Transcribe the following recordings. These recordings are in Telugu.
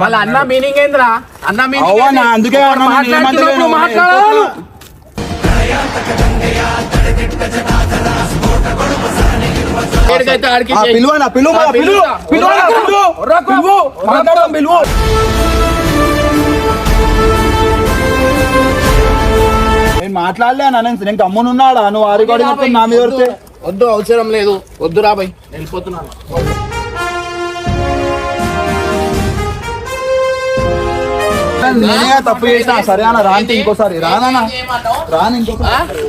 వాళ్ళ అన్న మీనింగ్ ఏంద్రా? అన్న మీనింగ్ అందుకే మాట్లాడాలి. మాట్లాడలే నేను గమ్మునున్నాడా? నువ్వు ఆ రికార్డింగ్ నా మీద వద్దు, అవసరం లేదు, వద్దు రాబాయ్, వెళ్ళిపోతున్నాను. నేనే తప్పు చేసిన. సరే అన్న రాంటి ఇంకోసారి రానా రాను ఇంకోసారి.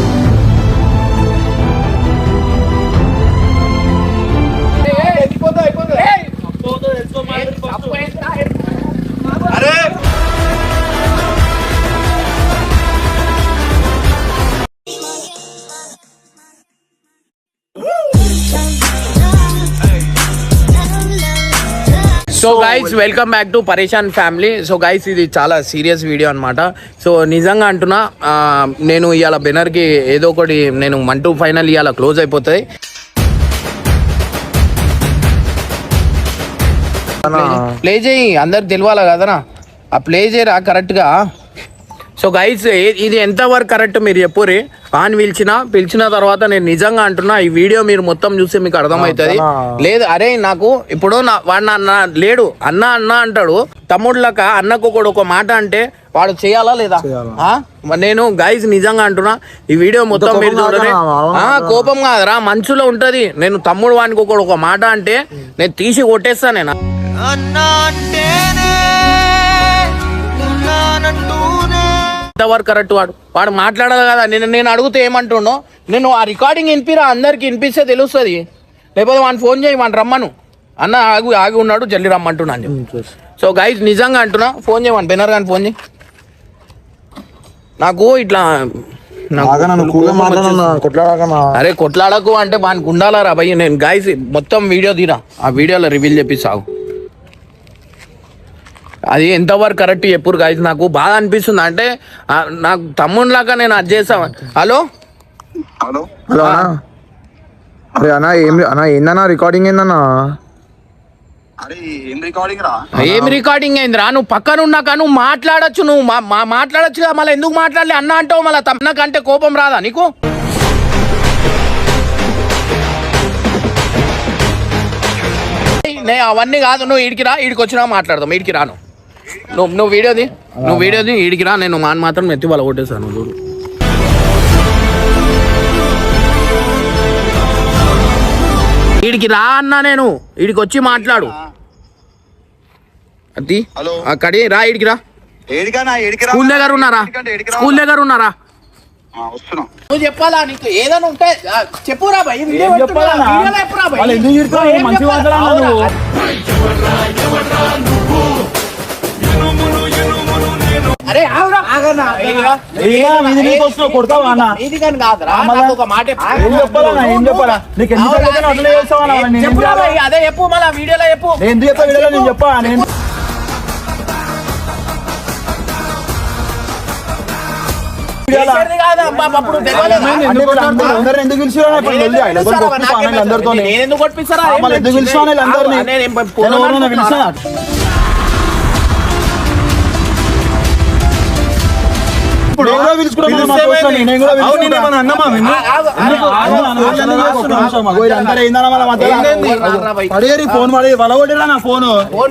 So guys, welcome back to పరేషాన్ ఫ్యామిలీ. సో గైస్, ఇది చాలా సీరియస్ వీడియో అనమాట. సో నిజంగా అంటున్నా, నేను ఇవాళ బెనర్కి ఏదో ఒకటి నేను 1-2 ఫైనల్ ఇవాళ క్లోజ్ అయిపోతాయి. ప్లే చేయి, అందరికి తెలియాలి కదనా, ఆ ప్లే చేయరా కరెక్ట్గా. సో గైస్, ఇది ఎంతవరకు కరెక్ట్ మీరు చెప్పుర్రి. అని పిలిచిన తర్వాత నేను నిజంగా అంటున్నా, ఈ వీడియో మీరు మొత్తం చూస్తే మీకు అర్థమవుతుంది. లేదు అరే, నాకు ఇప్పుడు వాడు అన్న లేడు, అన్న అంటాడు. తమ్ముళ్ళక అన్నకు ఒక మాట అంటే వాడు చేయాలా లేదా? నేను గైస్ నిజంగా అంటున్నా, ఈ వీడియో మొత్తం మీరు చూడండి. కోపం కాదురా, మనసులో ఉంటది. నేను తమ్ముడు వానికి ఒక మాట అంటే నేను తీసి కొట్టేస్తా. నేను ఎంతవరకు కరెక్ట్? వాడు మాట్లాడాలి కదా. నేను అడిగితే ఏమంటుండో, నేను ఆ రికార్డింగ్ వినిపిరా, అందరికి వినిపిస్తే తెలుస్తుంది. లేకపోతే వాడిని ఫోన్ చేయి, వాడిని రమ్మను. అన్న ఆగి ఉన్నాడు, జల్లి రమ్మంటున్నాను. సో గైస్, నిజంగా అంటున్నా, ఫోన్ చేయమని బెనర్ కానీ ఫోన్ చేయి. నాకు ఇట్లా అరే కొట్లాడకు అంటే వానికి ఉండాలరా భయ్య. నేను గైస్ మొత్తం వీడియో తీరా, ఆ వీడియోలో రివీల్ చెప్పిస్తావు. అది ఎంతవరకు కరెక్ట్ ఎప్పుడు గైస్. నాకు బాగా అనిపిస్తుంది. అంటే నాకు తమ్ముడిలాగా నేను అది చేస్తా. హలో హలో హలో అరే అన్నా, ఏందన్నా రికార్డింగ్? ఏందన్నా ఏం రికార్డింగ్ అయిందిరా? నువ్వు పక్కన ఉన్నాక నువ్వు మాట్లాడచ్చు, నువ్వు మాట్లాడచ్చు కదా. మళ్ళీ ఎందుకు మాట్లాడలే అన్న అంటావు? మళ్ళీ తమ్మకంటే కోపం రాదా నీకు? అవన్నీ కాదు, నువ్వు ఈడికి రా, ఈడికి వచ్చినా మాట్లాడదాం. ఈడికి రాను, నువ్వు వీడియోది ఈడికి రా. నేను మాత్రం ఎత్తి వాళ్ళ కొట్టేసాను. చూడు, ఈడికి రా అన్నా, నేను ఈడికి వచ్చి మాట్లాడు. అది అక్కడి రా, ఈడికి రా. స్కూల్ దగ్గర ఉన్నారా? నువ్వు చెప్పాలా? నీకు ఏదైనా ఉంటే చెప్పురా భయ్. అరే అదే చెప్పు, మళ్ళీ వీడియోలో చెప్పు. ఎందుకు కొట్టిస్తారా? ఫోన్ ಮಾಡಿ ಬಲಗೊಟ್ಟಿರ ನಾ ಫೋನ್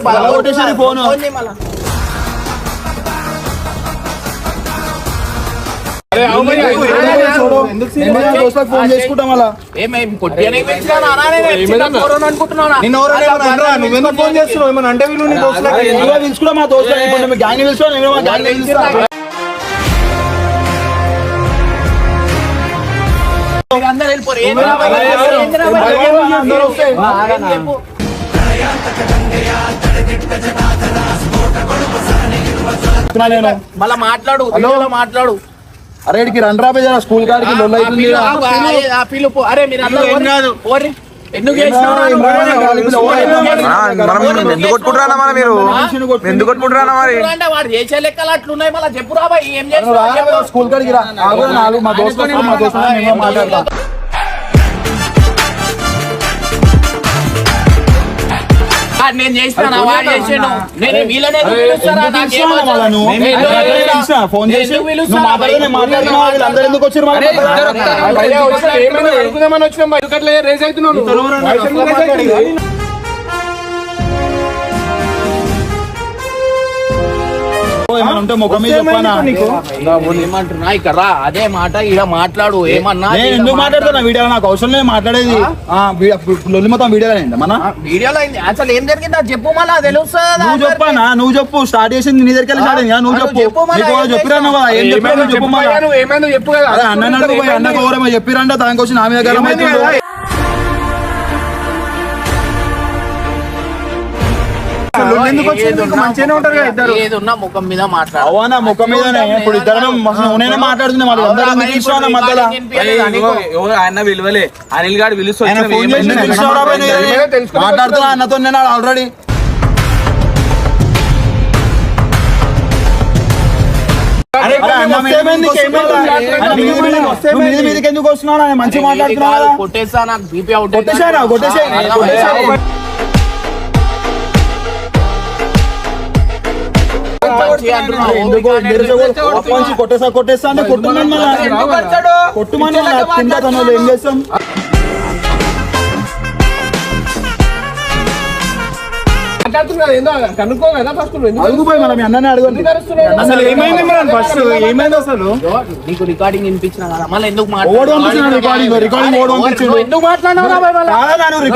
ಬಲಗೊಟ್ಟೇಸರಿ ಫೋನ್ ఫోన్ చేసుకుంటాం. అలా నువ్వెందుకు ఫోన్ చేస్తున్నావు? ఏమన్నా అంటే వీళ్ళు పిలుచుకున్నా, మా దోస్తులు గ్యాంగ్ పిలుచుకున్నా. మళ్ళా మాట్లాడు. అరే రండి రా స్కూల్ కాడికి. అరే మీరు ఎందుకు చేసినావు రా నువ్వు? మనం ఎందుకు కొట్టుకుంటారా మన మీరు ఎందుకు కొట్టుకుంటారా మరి అంటే వాడు చేసే లెక్కలు అట్లున్నాయి మళ్ళీ చెప్పు రా బాయ్ ఏం చేస్తున్నావు స్కూల్ కాడికి రా మా దోస్తులు మాట్లాడతాం నేను చేస్తాను వాడు చేసాను నేను వీళ్ళనే ఫోన్ చేసి మాట్లాడుతున్నావు వీళ్ళందరూ ఎందుకు వచ్చారు ఏమంటున్నా ఇక్కడ రా అదే మాట ఇక్కడ మాట్లాడు ఏమన్నా ఎందుకు మాట్లాడుతున్నా వీడియో నాకు అవసరం లేదు మాట్లాడేది లొల్లి మొత్తం వీడియో అయింది మన వీడియోలో అసలు ఏం జరిగిందో చెప్పు మళ్ళా తెలుస్తుంది నువ్వు చెప్పానా నువ్వు చెప్పు స్టార్ట్ చేసింది నీ దగ్గరికి స్టార్ట్ అయింది నువ్వు చెప్పు చెప్పిరా ఏం చెప్పాను చెప్పు అదే అన్న పోయి అన్న గౌరవ చెప్పిరంట దానికి వచ్చి నా మీద గరం అవుతుంది ఏదున్నా ముఖం మీద మాట్లాడు అవునా ముఖం మీదనే ఇప్పుడు ఇద్దరం నేనే మాట్లాడుతున్నా వాళ్ళు అందరూ ఇష్టం మధ్యలో ఆయన విలువలే అనిల్ గారు మాట్లాడుతున్నా అన్నతో నేను ఆల్రెడీ మీదకి ఎందుకు వస్తున్నావు మంచిగా మాట్లాడుతున్నా కొట్టేసా నాకు బీపీ అవుట్ కొట్టేసా కొట్టేస్తా అంటే కొట్టుమని తింటా తను ఏం చేస్తాం అడుగుపోయి మనం అన్ననే అడగండి అసలు ఏమైంది ఫస్ట్ ఏమైంది అసలు నీకు రికార్డింగ్ వినిపించిన కదా మళ్ళీ ఎందుకు రికార్డింగ్ ఎందుకు మాట్లాడినావు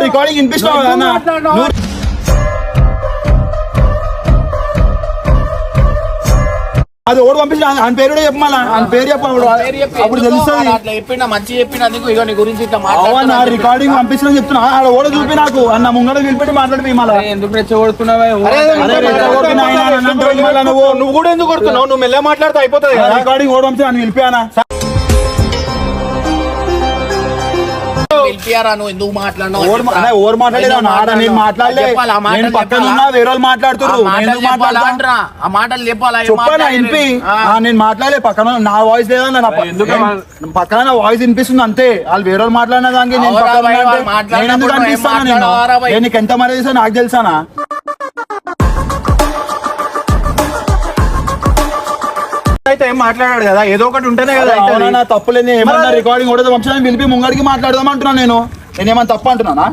రికార్డింగ్ వినిపిస్తున్నావు అది ఓడి పంపించిన ఆయన పేరు చెప్పమన్నా ఆయన పేరు చెప్పాడు అప్పుడు తెలుస్తుంది అట్లా చెప్పిన మంచి చెప్పినందుకు ఇక నీ గురించి ఇట్లా రికార్డింగ్ పంపించిన చెప్తున్నా ఆడ ఓడ చూపి నాకు అన్న ముంగడ నిలబెట్టి మాట్లాడి మళ్ళీ ఎందుకు రెచ్చగొడుతున్నావా నువ్వు కూడా ఎందుకు కొడుతున్నావు నువ్వు మెల్ల మాట్లాడితే అయిపోతుంది రికార్డింగ్ ఓడి పంపించి నన్ను నిలిపానా ఎందుకు ఓరు మాట్లాడలేదు నేను మాట్లాడలే నేను పక్కన ఉన్నా వేరే వాళ్ళు మాట్లాడుతున్నారు ఆ మాటలు చెప్పాలా చెప్పాలా వినిపి నేను మాట్లాడలే పక్కన నా వాయిస్ లేదా పక్కన నా వాయిస్ వినిపిస్తుంది అంతే వాళ్ళు వేరే వాళ్ళు మాట్లాడిన దానికి నేను పక్కన నేను ఎందుకు అనిపిస్తాను నేను నీకు ఎంత మర్యాద నాకు తెలుసానా అయితే ఏం మాట్లాడాడు కదా ఏదో ఒకటి ఉంటేనే కదా తప్పులేదు ఏమన్నా రికార్డింగ్ కూడా వంశాన్ని పిలిపి ముంగడికి మాట్లాడదాం అంటున్నాను నేనేమన్నా తప్పు అంటున్నానా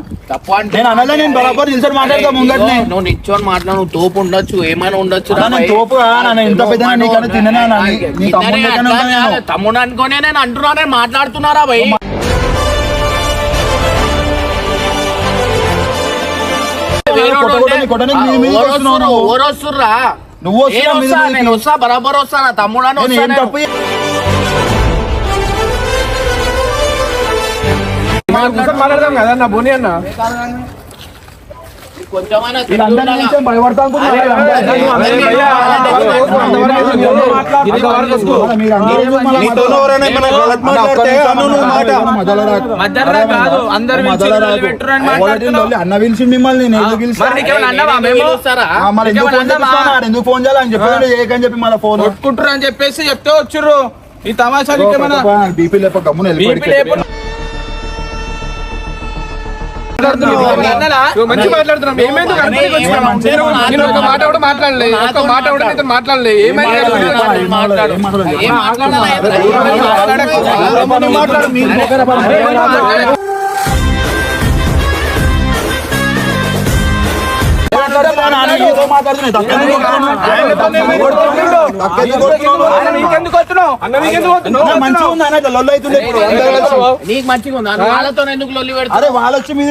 నేను అనలే నేను బరాబర్ నిల్చొని మాట్లాడతా ముంగడిని నువ్వు నిల్చొని మాట్లాడు నువ్వు తోపు ఉండొచ్చు ఏమైనా ఉండొచ్చు తోపు ఎంత పెద్ద నీకన్నా తిన్నా తమ్ముడు అనుకోనే నేను అంటున్నానే మాట్లాడుతున్నారా భయ్ ఓరొస్తుర్రా నువ్వు నేను వస్తా బరాబర్ వస్తా నా తమ్ముడు మాట్లాడదాం కదా నా బోని అన్న అన్న పిలిచి మిమ్మల్ని ఎందుకు ఫోన్ చేయాలని చెప్పి ఏకని చెప్పి మళ్ళీ ఫోన్ కొట్టుకుంటారు అని చెప్పేసి చెప్తే వచ్చుర్రు ఈ తమాషా బీపీ లేప గమ్మున మంచి మాట్లాడుతున్నాం మాట కూడా మాట్లాడలేదు ఒక మాట కూడా మాట్లాడలేదు నీకు మంచిగా ఉందా వాళ్ళతో ఎందుకు లొల్లి పెడతావు అరే వాళ్ళు వచ్చి మీద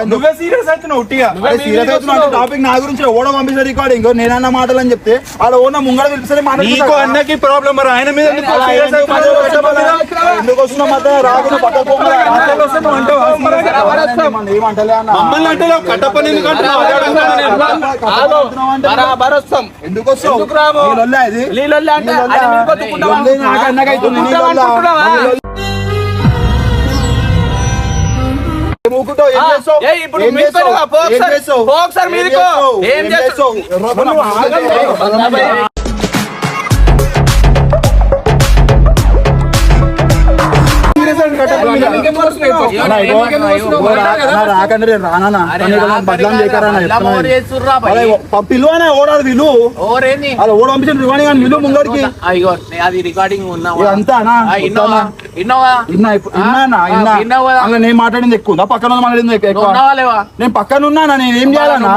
నువ్వే సీరియస్ అవుతున్నావు టాపిక్ నా గురించి ఓడ పంపించిన రికార్డింగ్ నేనన్న మాటలు అని చెప్తే వాళ్ళ ఓన ముంగడ పిలిపిస్తే అన్నకి ప్రాబ్లం మరి ఆయన మీద ఎందుకు వస్తున్నావు మధ్య రాకుండా పక్కకు పోమరా. ఏమంటలే అన్న. మమ్మల్ని అంటే కట్టపని ఎందుకు అంటున్నావు? బరాబర్ వస్తాం. ఎందుకు వస్తావు? ఎందుకు రాము? నీ లొల్లా ఇది? నీ లొల్లి అంటే ఆయన మీకు కొట్టుకుంటావా? లొల్లి నాకు అన్నకైతుంది. నీ లొల్లా? ఏం ఊరుకుంటావు? ఏం చేస్తావు? ఏయ్, ఇప్పుడు ఏం మీకు చేస్తావు? పో ఒకసారి. ఏం చేస్తావు? పో ఒకసారి మీదికో. ఏం చేస్తావు? నువ్వు ఆగండి. రాకండి నేను రానా బదలాం పిలువనే ఓడాలి వీళ్ళు అలా ఓడ పంపించిన రివాణి కానీ వీళ్ళు ముంగడికి అది రికార్డింగ్ అంతానా నేను మాట్లాడింది ఎక్కువ పక్కన మాట్లాడింది ఎక్కువ నేను పక్కన ఉన్నానా నేను ఏం చేయాలన్నా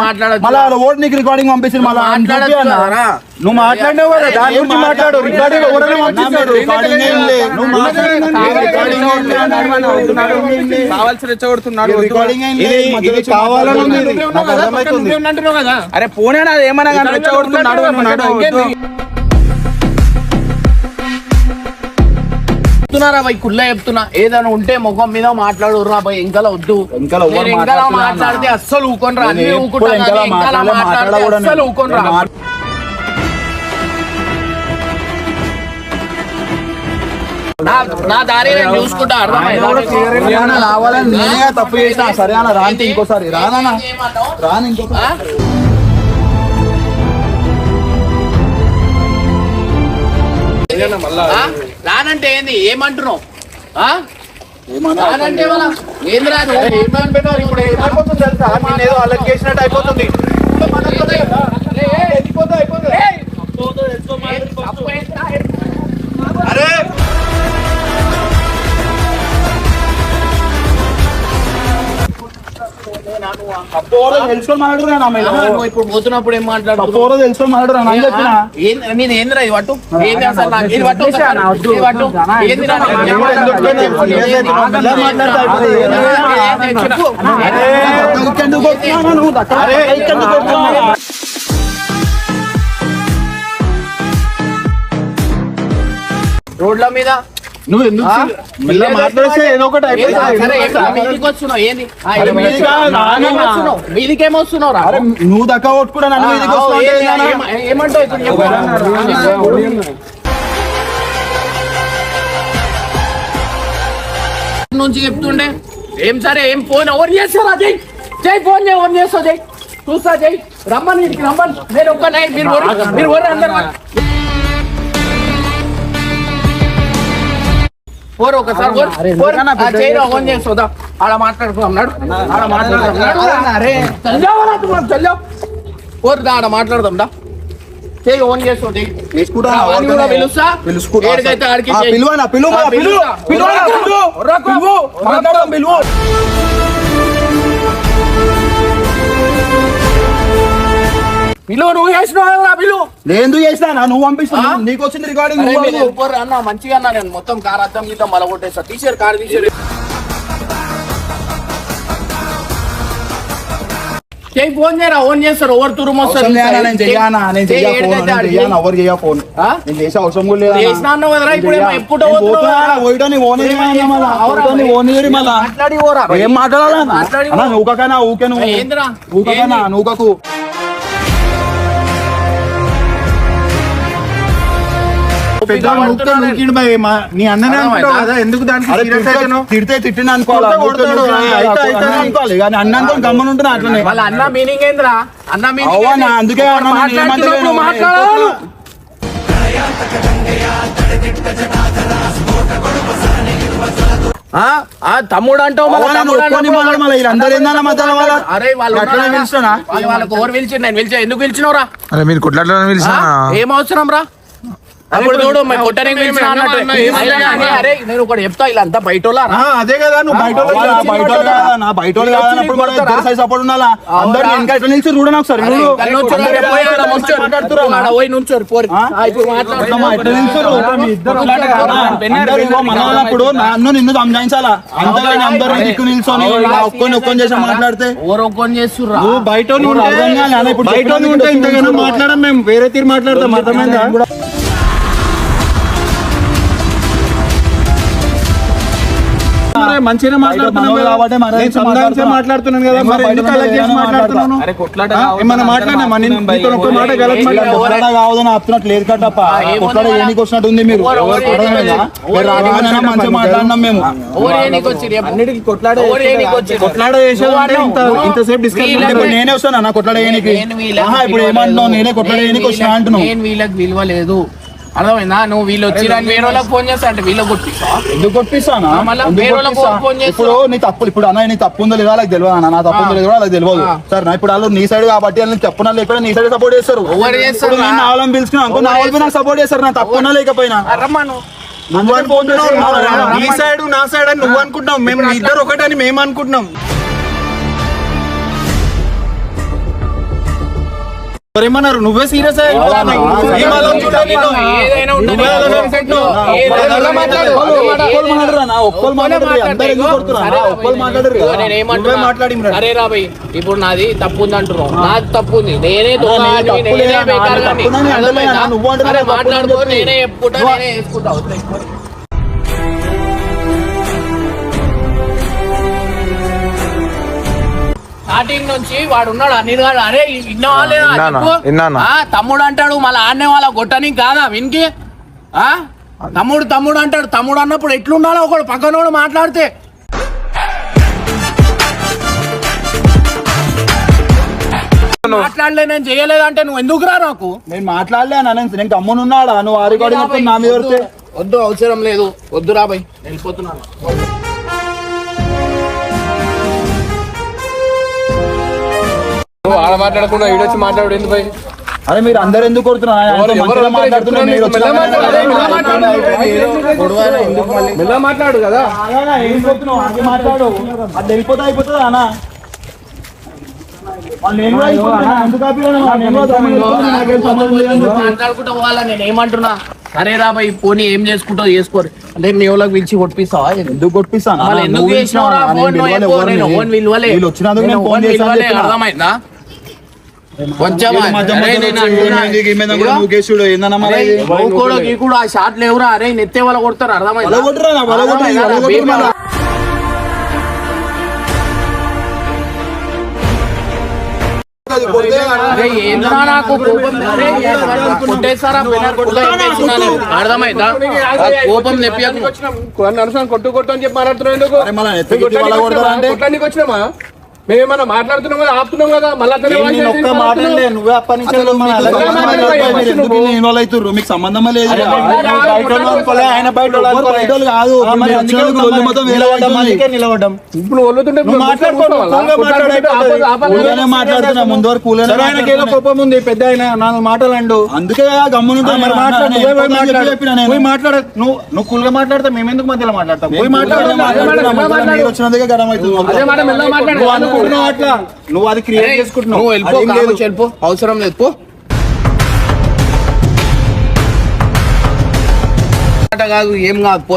మళ్ళీ అలా ఓడి నీకు రికార్డింగ్ పంపించింది మళ్ళీ నువ్వు మాట్లాడినావు కదా దాని గురించి మాట్లాడు రికార్డింగ్ ఓడనే పంపిస్తాడు నువ్వు కావాల్సి రెచ్చగొడుతున్నాడు. అరే పోనీ అది ఏమన్నా కానీ రెచ్చగొడుతున్నాడు అన్నాడు. చెప్తున్నారా భయ్ కుళ్ళ చెప్తున్నా ఏదైనా ఉంటే ముఖం మీద మాట్లాడుర్రా భయ్ ఇంకా వద్దు ఇంకా మాట్లాడితే అస్సలు ఊకొనరా అన్ని ఊకుంటా అస్సలు ఊకొనరా నా దారి నేను చూసుకుంటా రావాలని నేనే తప్పు చేసిన సరే అన్న రాంటి ఇంకోసారి రానా రాను ఇంకోసారి రానంటే ఏంది ఏమంటున్నావు రానంటే ఏంది రాదు ఇప్పుడు ఏమైపోతుంది తెలుసా ఏదో వాళ్ళకి చేసినట్టు అయిపోతుంది అరే తెలుసుకొని మాట్లాడుతున్నా ఇప్పుడు పోతున్నప్పుడు ఏం మాట్లాడు తెలుసుకొని మాట్లాడుతున్నా అని చెప్పిన నేను ఏందిరా ఇది పట్టు ఏంది అసలు నాకు ఇది పట్టు ఇది పట్టు ఏంది రోడ్ల మీద నువ్వు ఎందుకు మాట్లాడితే ఏదో ఒకటి మీదికేమొస్తున్నావు అరే నువ్వు దక్క కొట్టుకున్నా నన్ను ఏమంటావు నుంచి చెప్తుండే ఏం సరే ఏం ఫోన్ ఎవరు చేస్తారా జై జై ఫోన్ ఎవరు చేస్తావు జై చూస్తా జై రమ్మని ఇంటికి రమ్మని నేను ఒక్క నైట్ మీరు అందరు ఒకసారి ఆడ మాట్లాడుకున్నాం ఆడ మాట్లాడదాం దా చేయి ఓన్ చేస్తుంది పిలువు నువ్వు చేసినావు పిలువు నేను చేసినా నువ్వు పంపిస్తున్నా నీకు వచ్చింది రికార్డింగ్ అన్న మంచిగా అన్నా నేను మొత్తం కార్ అర్థం గీతం మళ్ళీ కొట్టేస్తా టీచర్ కార్ తీసారు చేయి ఫోన్ చేయరా ఓన్ చేస్తారు ఎవరు తురుము వస్తారు ఏం మాట్లాడాలా ఊకనా ఊకే ఊకనా ఊకకు నీ అన్ననే కదా ఎందుకు తిడితే తిట్టిన అనుకోవాలి కానీ అన్నంతో గమ్మని ఉంటున్నా అట్లనే వాళ్ళ అన్న మీనింగ్ ఏంద్రా అన్న మీనింగ్ అందుకే తమ్ముడు అంటావు అరే వాళ్ళకి ఎవరు పిలిచి నేను పిలిచా ఎందుకు పిలిచినవరా అరే మీరు కొట్లాడలో పిలిచిన ఏం అవసరం రా అప్పుడు చూడు కొట్టడానికి అరే నేను ఒకటి చెప్తా ఇలా అంతా బయట అదే కదా నువ్వు బయట సపోర్ట్ ఉండాలా అందరూ వెనక ఎట్లా నిలిచి చూడను ఒకసారి మనప్పుడు నన్ను నిన్ను సంజాయించాలా అంతగా అందరూ దిక్కు నిల్చొని ఒక్కొని చేసి మాట్లాడితే చేస్తుర్రా నువ్వు బయట ఉంటే ఇంతగానో మాట్లాడడం మేము వేరే తీరు మాట్లాడతాం అర్థమైందా మరి మంచిగా మాట్లాడుతున్నాం మనోడు కదా. కాబట్టి మన నేను సంధానించే మాట్లాడుతున్నాను కదా, మరి బయట ఎందుకు అలా చేసి ఏమైనా మాట్లాడుతున్నాను? అరే కొట్లాట ఏమన్నా మాట్లాడినా నీతో ఒక్క మాట గలత్ కొట్లాడ కావదని ఆపుతున్నట్టు లేదు కట్టప్ప కొట్లాడ ఏనికి వచ్చినట్టు ఉంది మీరు అర్థమైందా? మీరు రాగానే మంచిగా మాట్లాడినాం మేము అన్నిటికీ కొట్లాడ ఎవరు ఏనికి వచ్చి- కొట్లాడ చేసేది ఇంతసేపు డిస్కస్ ఇప్పుడు నేనే వస్తాను అన్న కొట్లాడ ఏనికి ఇప్పుడు ఏమంటున్నావు నేనే కొట్లాడ ఏనికి వచ్చినా అంటున్నావు నేను వీళ్ళకి విలువ లేదు అర్థమైందా నువ్వు వీళ్ళు వచ్చి వేరే వాళ్ళకి ఫోన్ చేస్తా అంటే వీళ్ళకి కొట్టిస్తా ఎందుకు కొట్టిస్తానా మళ్ళా ఎందుకు వేరే వాళ్ళకి కొట్టిస్తా? ఫోన్ చేస్తా. ఇప్పుడు నీ తప్పులు ఇప్పుడు అన్న నీ తప్పు ఉందో లేదా వాళ్ళకి తెలియదు అన్న నా తప్పు ఉందో లేదో వాళ్ళకి తెలియదు సరే నా ఇప్పుడు వాళ్ళు నీ సైడ్ కాబట్టి వాళ్ళని చెప్పున్నా లేకపోయినా నీ సైడ్ సపోర్ట్ చేస్తారు ఎవరు చేస్తారు? ఇప్పుడు నేను నా వాళ్ళని పిలుచుకున్నా అనుకో నా వాళ్ళు నాకు సపోర్ట్ చేస్తారు నా తప్పు ఉన్నా లేకపోయినా రమ్మను నువ్వు అని ఫోన్ చేస్తున్నావు నీ సైడ్ నా సైడ్ అని నువ్వు అనుకుంటున్నావు, మేము ఇద్దరు ఒకటని మేము అనుకుంటున్నాం. ఏమన్నారు నువ్వే సీరియస్ ఏదైనా ఉండని. ఏదైనా మాట్లాడు. ఒక్కరు మాట్లాడరు అందరు ఎందుకు కొడుతున్నారు ఒక్కరు మాట్లాడరు ఇదిగో నేను ఏమంటున్నా? అరే రాబోయ్ ఇప్పుడు నాది తప్పు ఉంది అంటున్నావు నాది తప్పు ఉంది నేనే దొంగ నీ అని, తప్పు నేనే లేదా? బేకార్ నా అని. తప్పు ఉందని అర్థమైందా? అంటలేనా? నువ్వు అంటున్నావు అరే తప్పు ఉందని మాట్లాడుకో చెప్పి. నేనే చెప్పుకుంటా నేనే వేసుకుంటా వదిలేయ్. స్టార్టింగ్ నుంచి వాడు ఉన్నాడు అనిల్ గాడు అరే విన్నావా లేదా చెప్పు. ఆ, తమ్ముడు అంటాడు మళ్ళీ ఆడనే వాళ్ళ గొట్టని కాదా వినికి ఆ తమ్ముడు తమ్ముడు అంటాడు తమ్ముడు అన్నప్పుడు ఎట్లుండాలో ఒకడు పక్కనోడు మాట్లాడితే మాట్లాడలే నేను చేయలేదంటే నువ్వు ఎందుకు రా నాకు నేను మాట్లాడలే అన్న నేను తమ్మునున్నాడా నువ్వు ఆరు కాడి మొత్తం నా మీద పడితే వద్దు అవసరం లేదు వద్దు రాబాయ్ వెళ్ళిపోతున్నాను ఆడ మాట్లాడకుండా ఈడొచ్చి మాట్లాడు ఎందుకు పోయి అరే మీరు అందరు ఎందుకు కొడుతున్నారు ఆయనతో మంచిగా మాట్లాడుతున్నారు మీరు వచ్చిన మెల్ల మాట్లాడు కదా. ఏం కొడుతున్నావు ఆగే మాట్లాడు అది వెళ్ళిపోతే అయిపోతుంది అన్న వాళ్ళు నేను కూడా అయిపోతున్నా. ఎందుకు ఆపినాను? నేను కూడా తమ్ముడు నాకేం సంబంధం లేదని చెప్పి. మాట్లాడుకుంటా పోవాలా నేను ఏమంటున్నా సరే రాబాయ్ పోనీ ఏం చేసుకుంటావు చేసుకోరు అంటే నీ వాళ్ళకి పిలిచి కొట్టిస్తావా ఎందుకు కొట్టిస్తాను మళ్ళీ ఎందుకు చేసినావురా ఫోన్ నువ్వు చెప్పు, నేను ఫోన్ విలువలే వీళ్ళు వచ్చినందుకు నేను ఫోన్ ఫోన్ చేశాను విలువలే అర్థమైందా కొంచెం అరే నేను అంటున్నా. ఏందన్నా నువ్వు కూడా ఈ కూడా ఆ షాట్లు ఎవరా అరే నెత్తే వాళ్ళ కొడతారు అర్థమైందా అరే ఏంద్రా నాకు కోపం అరే కొట్టేస్తారా అర్థమైందా ఆ కోపం నెప్పియకు కొట్టు కొట్టు అని చెప్పి మాట్లాడుతున్నావు ఎందుకు? కొట్టడానికి వచ్చినామా? మేమేమన్నా మాట్లాడుతున్నాం కదా ఆపుతున్నాం కదా మళ్ళీ నువ్వే అప్పటి నుంచి మీకు సంబంధమే లేదు ఆయన బయట కాదు నిలబడ్డం ఇప్పుడు వదులుతుంటే మాట్లాడుతున్నా ముందు వరకు ఆయనకి ఏదో కోపం ఉంది పెద్ద ఆయన నాలుగు మాటలండు అందుకే గమ్మునుంటా పోయి మాట్లాడ నువ్వు కూల్గా మాట్లాడతా మేము ఎందుకు మధ్యలో మాట్లాడతాం పోయి వచ్చినందుకే గరం అవుతుంది అదే మాట మెల్లగా మాట్లాడు. నువ్వు అనుకుంటున్నావు అట్లా నువ్వు అది క్రియేట్ చేసుకుంటున్నావు నువ్వు వెళ్ళిపో అదేం లేదు. వెళ్ళిపో అవసరం లేదు పో కాదు ఏం కాదు పో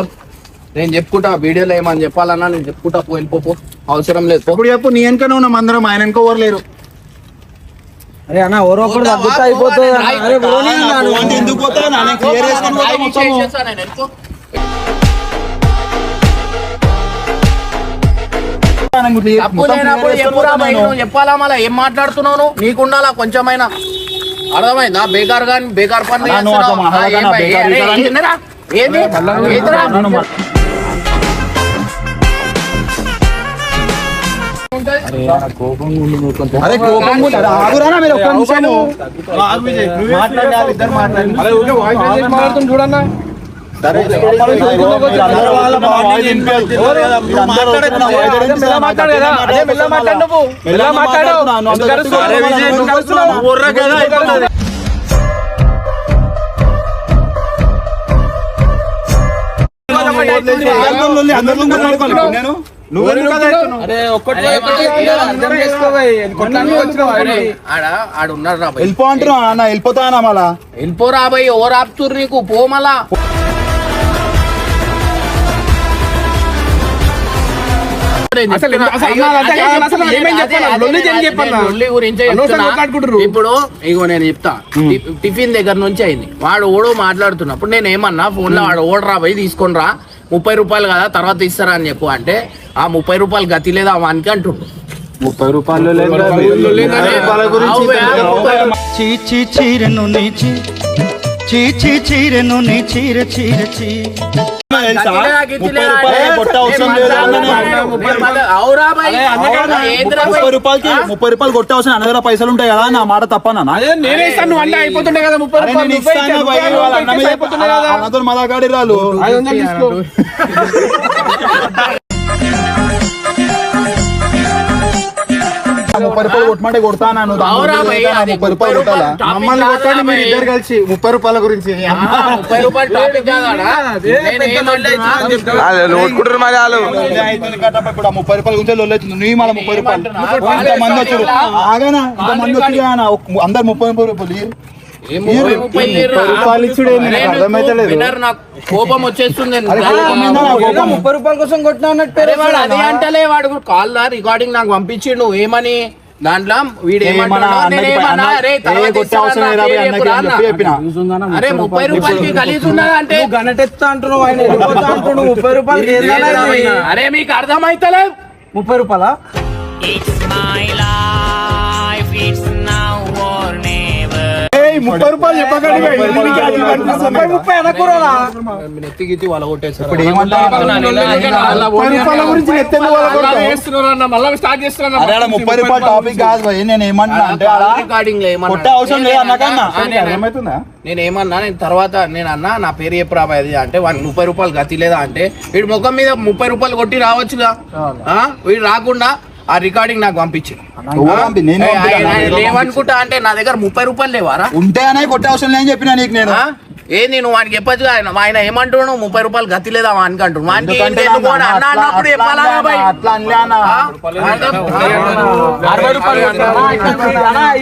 నేను చెప్పుకుంటా వీడియోలో ఏమని చెప్పాలన్నా నేను చెప్పుకుంటా పో వెళ్ళిపో అవసరం లేదు పో ఇప్పుడు చెప్పు నీ వెనకనే ఉన్నాం అందరం ఆయన వెనక ఎవరు లేరు అరే అన్న ఎవరో ఒకరు తగ్గుతా అయిపోతుంది అరే పోనీ అన్న, నువ్వు ఎందుకు పోతావు అన్న? నేను clear చేసుకొని పోతా మొత్తము. తప్పు లేనప్పుడు చెప్పురా బయట నువ్వు చెప్పాలా మళ్ళీ ఏం మాట్లాడుతున్నావు నువ్వు? నీకుండాలా కొంచెమైనా అర్థమైందా బేకార్ గాని బేకార్ పని నువ్వు అట్లా మాట్లాడకన్నా, బేకార్ బేకార్ అని. ఏంది ఏందిరా? అరే కోపం ఉంది. అరే ఆగురా అన్న, మీరు ఒక్క నిమిషము. మాట్లాడాలి, ఇద్దరు మాట్లాడండి. అరే ఊరికే వాయిస్ మెసేజ్ మాట్లాడుతుంది చూడన్నా. సరే, మీరందరూ వాళ్ళ వాయిస్ వినిపించదు. మీరందరూ వచ్చిన వాయిస్ వినిపిస్తే మెల్లగా మాట్లాడు కదా. అదే మెల్లగా మాట్లాడు నువ్వు. మెల్లగా మాట్లాడు. నువ్వు అంత ఎందుకు అరుస్తున్నావు? అరే విజయ్, ఎందుకు అరుస్తున్నావు? నువ్వు ఊర్రా కదా, అయిపోతుంది. అందరితో మాట్లాడుకోవాలి నేను అరే ఒక్కటి అర్థం చేసుకోవే. కొట్టడానికి వచ్చినావు అరే, ఆడున్నారు రా బయ్. వెళ్ళిపో అంటున్నా అన్న, వెళ్ళిపోతా అన్న మళ్ళా. వెళ్ళిపోరా బయ్ ఎవరు ఆపుతుర్రు నీకు పో మళ్ళా అసలు ఏమేం చెప్పాలి? లొల్లి ఏం చెప్పాలి? లొల్లి గురించే అనవసరంగా చెప్తున్నా. మాట్లాడుకుంటుర్రు. ఇప్పుడు ఇగో నేను చెప్తా టిఫిన్ దగ్గర నుంచి అయింది వాడు ఓడో మాట్లాడుతున్నప్పుడు నేను ఏమన్నా ఫోన్ లో వాడు ఓడరా పోయి తీసుకొని రా 30 రూపాయలు కదా తర్వాత ఇస్తారా అని చెప్పు అంటే ఆ 30 రూపాయలు గతి లేదా వానికి అంటుండు. 30 రూపాయలు చీచి చీరెను నీచి చీచి చీరెను నీ చీర చీర చీ 30 రూపాయలు కొట్ట అవసరం లేదు అవసరం అన్న దగ్గర పైసలు ఉంటాయి కదా నా మాట తప్పనా నేనే ఇస్తాను నువ్వు అంటే అయిపోతుండే కదా 30 రూపాయలు అన్నతో మళ్ళా గాడి రాలు 500 తీసుకో. 30 రూపాయలు కొట్టమంటే కొడతాను 30 రూపాయలు కొట్టాలా మమ్మల్ని కొట్టండి మీరు ఇద్దరు కలిసి 30 రూపాయల గురించి 30 రూపాయలు టాపిక్ కాదాడా? నేను ఏమంటున్నా? 30 రూపాయల గురించి లొల్లేస్తుంది నువ్వు మళ్ళీ 30 రూపాయలు ఇంతమంది వచ్చారు ఆగానా ఇంతమంది వచ్చి అందరు 30 రూపాయలు ఏ 30 రూపాయలు ఇచ్చుడే అర్థమైతలేదు. వినరు, నాకు కోపం వచ్చేస్తుంది. 30 రూపాయల కోసం కొట్టినా అన్నట్టు అరే వాడు అదే అంటలే, వాడు కాల్ రికార్డింగ్ నాకు పంపించిండు ఏమని దాంట్లో వీడు ఏమంటున్నా అరే 30 రూపాయలకి కలిసి ఉన్నదా అంటే గణటెత్తా అంటున్నావు ఆయన వెళ్ళిపోతా అంటున్నావు 30 రూపాయలు అరే మీకు అర్థమైతలేదు 30 రూపాయలా It's my life, it's now or never. 30 రూపాయలు చెప్పకండి 30 అనకూడదా నెత్తిగిత్తి వాళ్ళ కొట్టేసారు. ఇప్పుడు ఏమంటా 30 రూపాయల గురించి ఎత్తెందుకు అలా వేస్తున్నారన్న మళ్ళీ స్టార్ట్ చేస్తున్నా. అరే 30 రూపాయల టాపిక్ కాదు భయ్ నేను ఏమన్నా అంటే అలా రికార్డింగ్ లో కొట్టే అవసరం లేదు అన్నకన్నా అర్థమవుతుందా? నేను ఏమన్నా నేను తర్వాత నేను అన్నా నా పేరు చెప్పు అది అంటే వాడికి 30 రూపాయలు గతి లేదా అంటే వీడి ముఖం మీద 30 రూపాయలు కొట్టి రావచ్చుగా వీడు రాకుండా ఆ రికార్డింగ్ నాకు పంపించి లేవనుకుంటా అంటే నా దగ్గర 30 రూపాయలు లేవారా ఉంటే అనే కొట్టే అవసరం లేని చెప్పినా నీకు నేను ఏంది నువ్వు వానికి చెప్పచ్చు ఆయన ఏమంటున్నావు 30 రూపాయలు గతి లేదా వానికి అంటున్నావు వానికి అన్న అన్నప్పుడు చెప్పాలా అట్లా అనలేనా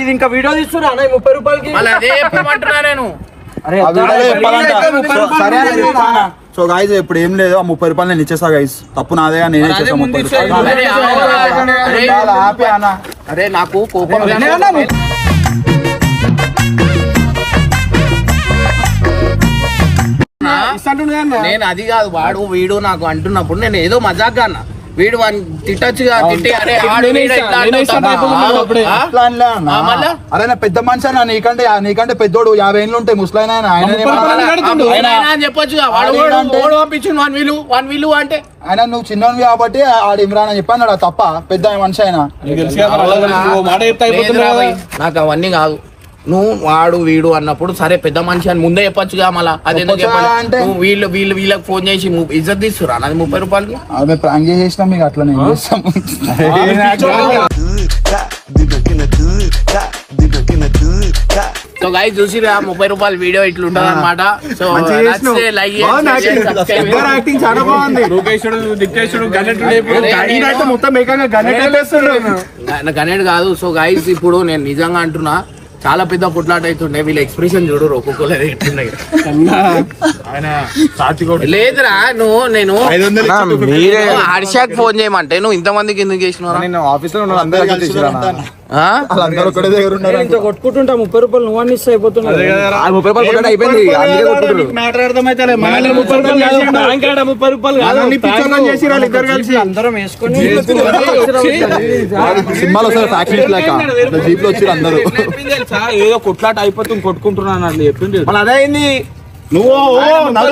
ఇది ఇంకా వీడియో తీస్తున్నా 30 రూపాయలకి మళ్ళీ అదే చెప్పమంటున్నా నేను. సో గైస్ ఇప్పుడు ఏం లేదు ఆ 30 రూపాయలు నేను ఇచ్చేస్తా గైస్ తప్పు నాదే నేనే ఇచ్చేస్తా 30 రూపాయలు హ్యాపీ అన్న అరే నాకు కోపం నేను అది కాదు వాడు వీడు నాకు అంటున్నప్పుడు నేను ఏదో మజాక్ అన్న వీడు వాడిని తిట్టచ్చుగా తిట్టి అరే అరే నా పెద్ద మనిషి అన్న నీకంటే పెద్దోడు 50 ఏళ్ళు ఉంటాయి ముసలైన ఆయన చెప్పొచ్చుగా వాడు పంపించిండు వన్ వీలు అంటే ఆయన నువ్వు చిన్నోనివి కాబట్టి ఆడు ఇమ్రాన్ అని చెప్పాను తప్ప పెద్ద మనిషి అయినా నాకు అవన్నీ కాదు నువ్వు వాడు వీడు అన్నప్పుడు సరే పెద్ద మనిషి అని ముందే చెప్పొచ్చుగా మళ్ళా అదేందుకు చెప్పాలి వీళ్ళకి ఫోన్ చేసి ఇజ్జత్ తీస్తురా నాది 30 రూపాయలకి అవి ప్రాంక్ చేసినాం మీకు అట్లా నేను చేస్తాం సో గైస్ చూసిరా 30 రూపాయల వీడియో ఇట్లుంటది అనమాట. సో లైక్ చాలా బాగుంది. గణేట్ కాదు. సో గైస్ ఇప్పుడు నేను నిజంగా అంటున్నా చాలా పెద్ద కొట్లాట అవుతుండే వీళ్ళ ఎక్స్ప్రెషన్ చూడు ఒక్కొక్కరు లేదురా నేను హర్షాకి ఫోన్ చేయమంటే నువ్వు ఇంతమందికి ఎందుకు చేసినావు నేను ఆఫీస్ లో కొట్టుకుంటా 30 రూపాయలు నువ్వు అన్ని ఇస్తే అయిపోతున్నా 30 రూపాయలు అయిపోయింది అందరం వేసుకొని సినిమాలో జీప్ లో వచ్చి అందరూ ఏదో కొట్లాట అయిపోతుంది కొట్టుకుంటున్నాను అట్లా చెప్పింది మళ్ళీ అదే అయింది నువ్వు నడు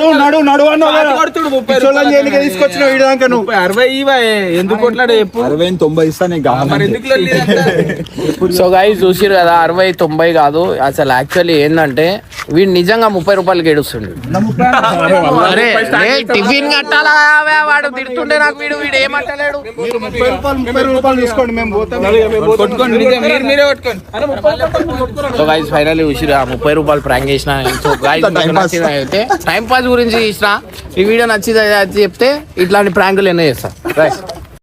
తీసుకొచ్చిన వీడిదాకా నువ్వు 60 ఎందుకు కొట్లాడ చెప్పు 60-90 ఇస్తా నీకు సో గైస్ చూసిరు కదా 60-90 కాదు అసలు యాక్చువల్లీ ఏంటంటే వీడు నిజంగా 30 రూపాయలకి ఏడుస్తుండే టిఫిన్ కట్టాలా వాడు తిడుతుండే నాకు వీడు ఏమంటలేడు 30 రూపాయలు తీసుకోండి మేము పోతాం సో గైస్ ఫైనల్లీ చూసిరు 30 రూపాయలు ప్రాంక్ చేసిన సో గైస్ అయితే టైం పాస్ గురించి ఇచ్చిన ఈ వీడియో నచ్చింది చెప్తే ఇట్లాంటి ప్రాంకులు ఎన్నో చేస్తా